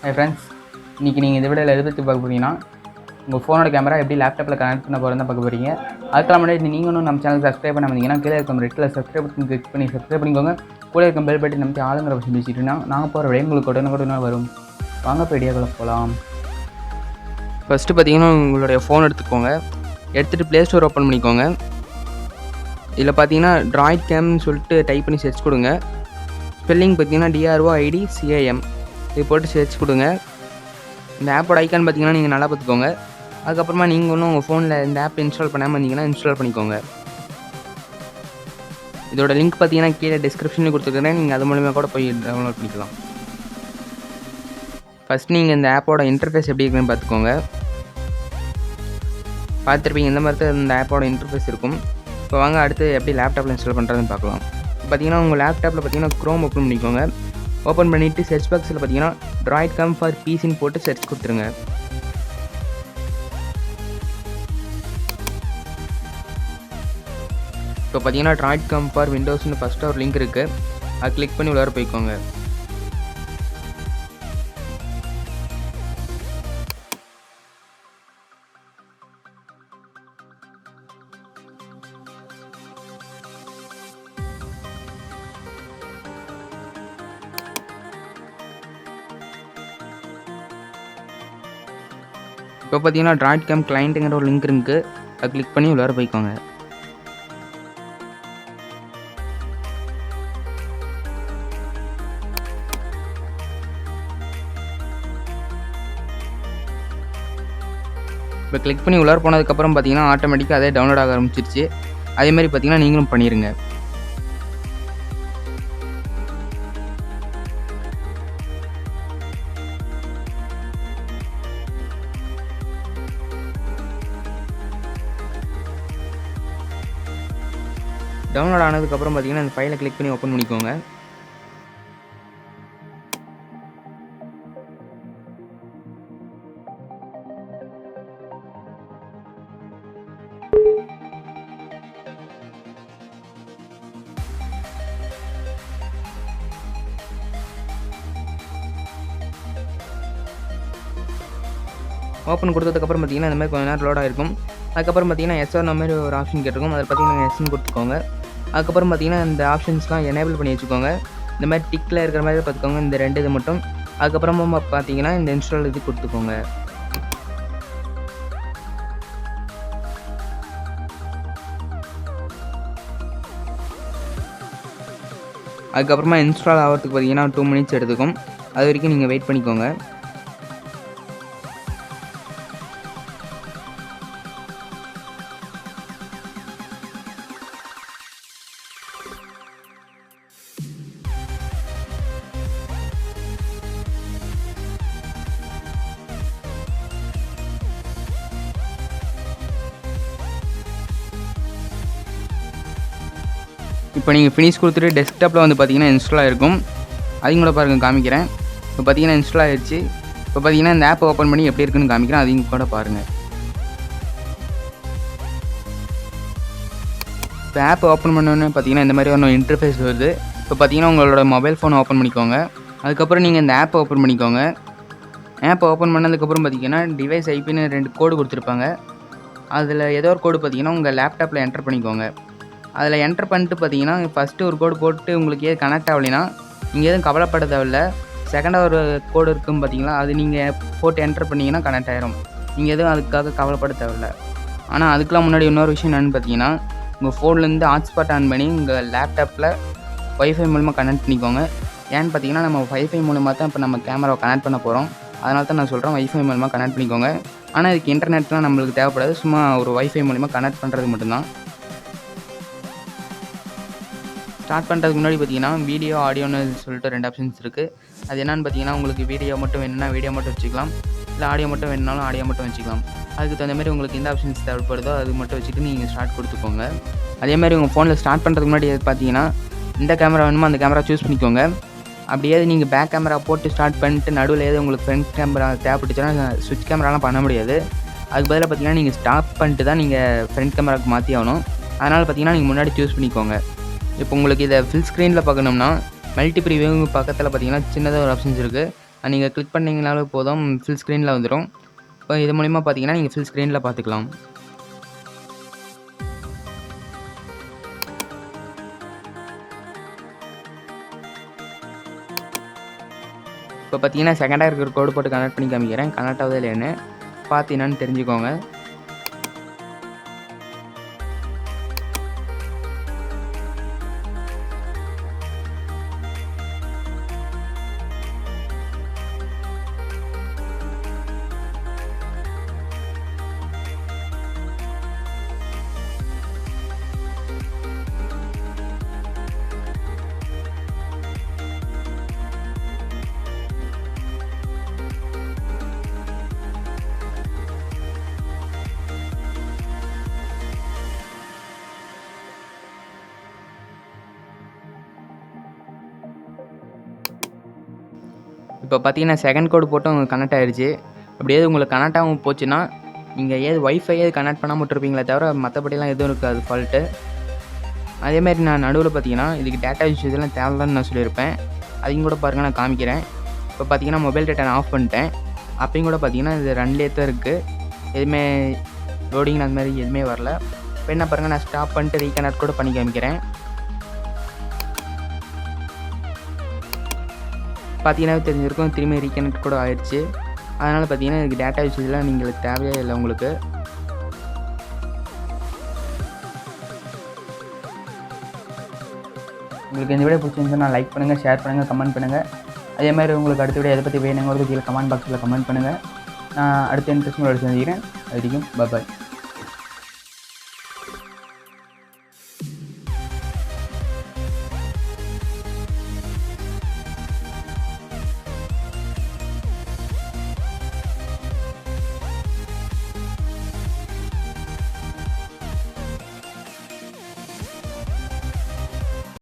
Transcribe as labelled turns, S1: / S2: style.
S1: Hi friends, இன்றைக்கி நீங்கள் இந்த வீடியோவில் எதை பற்றி பார்க்க போகிறீங்கன்னா, உங்கள் ஃபோனோட கேமரா எப்படி லேப்டாப்பில் கனெக்ட் பண்ண போகிறதா பார்க்க போகிறீங்க. அதுக்கெல்லாம் முன்னாடி நீங்கள் இன்னும் நம்ம சேனல் சப்ஸ்கிரைப் பண்ண வந்தீங்கன்னா கீழே இருக்க ரெட்டில் சப்ஸ்கிரைப் பட்டன் கிளிக் பண்ணி சப்ஸ்கிரைப் பண்ணிக்கோங்க. கூட இருக்க பெல் பட்டன் நமக்கு ஆளுங்கிற விஷயம் பேசிட்டுனா நாங்கள் போகிற விட உங்களுக்கு உடனே வரும். வாங்க இப்போ ஐடியாக்களை போகலாம். ஃபஸ்ட்டு பார்த்தீங்கன்னா உங்களுடைய ஃபோன் எடுத்துக்கோங்க. எடுத்துகிட்டு ப்ளே ஸ்டோர் ஓப்பன் பண்ணிக்கோங்க. இதில் பார்த்தீங்கன்னா ட்ராய்ட் கேம்னு சொல்லிட்டு டைப் பண்ணி சர்ச் கொடுங்க. ஸ்பெல்லிங் பார்த்தீங்கன்னா DROIDCAM இது போட்டு சர்ச் கொடுங்க. இந்த ஆப்போட ஐக்கான் பார்த்தீங்கன்னா நீங்கள் நல்லா பார்த்துக்கோங்க. அதுக்கப்புறமா நீங்கள் ஒன்றும் உங்கள் ஃபோனில் இந்த ஆப் இன்ஸ்டால் பண்ணாமல் இருந்தீங்கன்னா இன்ஸ்டால் பண்ணிக்கோங்க. இதோட லிங்க் பார்த்தீங்கன்னா கீழே டிஸ்கிரிப்ஷனில் கொடுத்துருக்கேன். நீங்கள் அது மூலிமா கூட போய் டவுன்லோட் பண்ணிக்கலாம். ஃபஸ்ட் நீங்கள் இந்த ஆப்போட இன்டர்ஃபேஸ் எப்படி இருக்குன்னு பார்த்துக்கோங்க. பார்த்துருப்பீங்க இந்த மாதிரி தான் இந்த ஆப்போட இன்டர்ஃபேஸ் இருக்கும். இப்போ வாங்க அடுத்து எப்படி லேப்டாப்பில் இன்ஸ்டால் பண்ணுறதுன்னு பார்க்கலாம். பார்த்தீங்கன்னா உங்கள் லேப்டாப்பில் பார்த்தீங்கன்னா க்ரோம் ஓப்பன் பண்ணிக்கோங்க. ஓப்பன் பண்ணிவிட்டு சர்ச் பாக்ஸில் பார்த்தீங்கன்னா ட்ராய்ட் கேம் ஃபார் பிசின்னு போட்டு சர்ச் கொடுத்துருங்க. இப்போ பார்த்தீங்கன்னா ட்ராய்ட் கேம் ஃபார் விண்டோஸ்னு ஃபஸ்ட்டு ஒரு லிங்க் இருக்குது. அது கிளிக் பண்ணி உள்ளார போய்க்கோங்க. இப்போ பார்த்தீங்கன்னா ட்ராய்ட் கேம் கிளைண்ட்டுங்கிற ஒரு லிங்க் இருக்குது. அதை கிளிக் பண்ணி உள்ளார போய்க்கோங்க. இப்போ கிளிக் பண்ணி உள்ளார போனதுக்கப்புறம் பார்த்தீங்கன்னா ஆட்டோமேட்டிக்காக அதே டவுன்லோட் ஆக ஆரம்பிச்சிருச்சு. அதேமாதிரி பார்த்தீங்கன்னா நீங்களும் பண்ணிடுங்க. டவுன்லோட் ஆனதுக்கப்புறம் பார்த்தீங்கன்னா இந்த ஃபைலை கிளிக் பண்ணி ஓப்பன் பண்ணிக்கோங்க. ஓப்பன் கொடுத்ததுக்கப்புறம் பார்த்தீங்கன்னா இந்த மாதிரி கொஞ்சம் நேரம் லோட் ஆகிருக்கும். அதுக்கப்புறம் பார்த்தீங்கன்னா எஸ்ஆர் மாதிரி ஒரு ஆப்ஷன் கேட்டிருக்கும். அதில் பார்த்தீங்கன்னா எஸ்ன்னு கொடுத்துக்கோங்க. அதுக்கப்புறம் பார்த்தீங்கன்னா இந்த ஆப்ஷன்ஸ்லாம் எனேபிள் பண்ணி வச்சுக்கோங்க. இந்த மாதிரி டிக்கில் இருக்கிற மாதிரி பார்த்துக்கோங்க, இந்த ரெண்டு இது மட்டும். அதுக்கப்புறமா பார்த்தீங்கன்னா இந்த இன்ஸ்டால் இது கொடுத்துக்கோங்க. அதுக்கப்புறமா இன்ஸ்டால் ஆகிறதுக்கு பார்த்தீங்கன்னா 2 மினிட்ஸ் எடுத்துக்கும். அது வரைக்கும் நீங்கள் வெயிட் பண்ணிக்கோங்க. இப்போ நீங்கள் ஃபினிஷ் கொடுத்துட்டு டெஸ்க்டாப்பில் வந்து பார்த்தீங்கன்னா இன்ஸ்டால் ஆகிருக்கும். அதையும் கூட பாருங்கள் காமிக்கிறேன். இப்போ பார்த்தீங்கன்னா இன்ஸ்டால் ஆகிடுச்சு. இப்போ பார்த்தீங்கன்னா இந்த ஆப் ஓப்பன் பண்ணி எப்படி இருக்குன்னு காமிக்கிறேன், அதையும் கூட பாருங்கள். இப்போ ஆப் ஓப்பன் பண்ணோன்னே பார்த்தீங்கன்னா இந்த மாதிரி ஒரு இன்டர்ஃபேஸ் வருது. இப்போ பார்த்தீங்கன்னா உங்களோட மொபைல் ஃபோனை ஓப்பன் பண்ணிக்கோங்க. அதுக்கப்புறம் நீங்கள் இந்த ஆப்பை ஓப்பன் பண்ணிக்கோங்க. ஆப்பை ஓப்பன் பண்ணதுக்கப்புறம் பார்த்தீங்கன்னா டிவைஸ் ஐபின்னு 2 கோடு கொடுத்துருப்பாங்க. அதில் ஏதோ ஒரு கோடு பார்த்தீங்கன்னா உங்கள் லேப்டாப்பில் என்டர் பண்ணிக்கோங்க. அதில் என்டர் பண்ணிட்டு பார்த்தீங்கன்னா ஃபஸ்ட்டு ஒரு கோடு போட்டு உங்களுக்கு ஏது கனெக்ட் ஆகலைன்னா நீங்கள் எதுவும் கவலைப்பட தேவையில்ல. செகண்டாக ஒரு கோடு இருக்குன்னு பார்த்தீங்களா, அது நீங்கள் போட்டு என்டர் பண்ணிங்கன்னா கனெக்ட் ஆகிரும். நீங்கள் எதுவும் அதுக்காக கவலைப்பட தேவையில்ல. ஆனால் அதுக்கெலாம் முன்னாடி இன்னொரு விஷயம் என்னென்னு பார்த்தீங்கன்னா, உங்கள் ஃபோன்லேருந்து ஹாட்ஸ்பாட் ஆன் பண்ணி உங்கள் லேப்டாப்பில் வைஃபை மூலமாக கனெக்ட் பண்ணிக்கோங்க. ஏன்னு பார்த்தீங்கன்னா நம்ம வைஃபை மூலமாக தான் இப்போ நம்ம கேமராவை கனெக்ட் பண்ண போகிறோம். அதனால தான் நான் சொல்கிறேன் வைஃபை மூலமாக கனெக்ட் பண்ணிக்கோங்க. ஆனால் இதுக்கு இன்டர்நெட்லாம் நம்மளுக்கு தேவைப்படாது. சும்மா ஒரு வைஃபை மூலமாக கனெக்ட் பண்ணுறது மட்டும்தான். ஸ்டார்ட் பண்ணுறதுக்கு முன்னாடி பார்த்தீங்கன்னா வீடியோ ஆடியோன்னு சொல்லிட்டு 2 ஆப்ஷன்ஸ் இருக்குது. அது என்னென்னு பார்த்தீங்கன்னா உங்களுக்கு வீடியோ மட்டும் வேணும்னா வீடியோ மட்டும் வச்சுக்கலாம், இல்லை ஆடியோ மட்டும் வேணுனாலும் ஆடியோ மட்டும் வச்சுக்கலாம். அதுக்கு தகுந்த மாதிரி உங்களுக்கு எந்த ஆப்ஷன்ஸ் தேவைப்படுதோ அது மட்டும் வச்சுட்டு நீங்கள் ஸ்டார்ட் கொடுத்துக்கோங்க. அதே மாதிரி உங்கள் ஃபோனில் ஸ்டார்ட் பண்ணுறதுக்கு முன்னாடி பார்த்தீங்கன்னா இந்த கேமரா வேணுமோ அந்த கேமரா சூஸ் பண்ணிக்கோங்க. அப்படியே நீங்கள் பேக் கேமரா போட்டு ஸ்டார்ட் பண்ணிட்டு நடுவில் ஏது உங்களுக்கு ஃப்ரண்ட் கேமரா தேவைப்பட்டுச்சுன்னா ஸ்விட்ச் கேமராலாம் பண்ண முடியாது. அதுக்கு பதிலாக பார்த்தீங்கன்னா நீங்கள் ஸ்டாப் பண்ணிட்டு தான் நீங்கள் ஃப்ரண்ட் கேமராவுக்கு மாற்றி ஆகணும். அதனால் பார்த்தீங்கன்னா நீங்கள் முன்னாடி சூஸ் பண்ணிக்கோங்க. இப்போ உங்களுக்கு இதை ஃபுல் ஸ்க்ரீனில் பார்க்கணும்னா மல்டி ப்ரிவியூ பக்கத்தில் பார்த்தீங்கன்னா சின்னதாக ஒரு ஆப்ஷன்ஸ் இருக்குது. நீங்கள் கிளிக் பண்ணிங்கனாலும் போதும், ஃபுல் ஸ்க்ரீனில் வந்துடும். இப்போ இது மூலிமா பார்த்தீங்கன்னா நீங்கள் ஃபுல் ஸ்க்ரீனில் பார்த்துக்கலாம். இப்போ பார்த்தீங்கன்னா செகண்டாக இருக்கிற கோடு போட்டு கனெக்ட் பண்ணி காமிக்கிறேன். கனெக்ட் ஆகுதா இல்லையான்னு பார்த்து என்னன்னு தெரிஞ்சுக்கோங்க. இப்போ பார்த்தீங்கன்னா செகண்ட் கோடு போட்டு உங்களுக்கு கனெக்ட் ஆகிடுச்சு. அப்படியே உங்களுக்கு கனெக்ட் ஆகாமல் போச்சுன்னா நீங்கள் வைஃபை கனெக்ட் பண்ணாமல் விட்டுருப்பீங்களே தவிர மற்றபடிலாம் எதுவும் இருக்காது ஃபால்ட்டு. அதேமாதிரி நான் நடுவில் பார்த்தீங்கன்னா இதுக்கு டேட்டா யூஸ் இதெல்லாம் தேவையில்லன்னு நான் சொல்லியிருப்பேன். அதையும் கூட பாருங்கள் நான் காமிக்கிறேன். இப்போ பார்த்தீங்கன்னா மொபைல் டேட்டா நான் ஆஃப் பண்ணிட்டேன். அப்பயும் கூட பார்த்தீங்கன்னா இது ரன்லேயே தான் இருக்குது. எதுவுமே லோடிங் அந்த மாதிரி எதுவுமே வரல. இப்போ என்ன பாருங்கள், நான் ஸ்டாப் பண்ணிட்டு ரீகனெக்ட் கூட பண்ணி காமிக்கிறேன். பார்த்தீங்கன்னா தெரிஞ்சிருக்கும், திரும்பி ரீகனெக்ட் கூட ஆயிடுச்சு. அதனால் பார்த்தீங்கன்னா இதுக்கு டேட்டா யூசேஜ்லாம் உங்களுக்கு தேவையே இல்லை. உங்களுக்கு இந்த வீடியோ பிடிச்சிருந்துச்சுன்னா லைக் பண்ணுங்கள், ஷேர் பண்ணுங்கள், கமெண்ட் பண்ணுங்கள். அதே மாதிரி உங்களுக்கு அடுத்த வீடியோ எதை பற்றி வேணுங்கிறது கீழே கமெண்ட் பாக்ஸில் கமெண்ட் பண்ணுங்கள். நான் அடுத்த இன்ட்ரெஸ்ட் சந்திக்கிறேன். அது வரைக்கும் பாய்.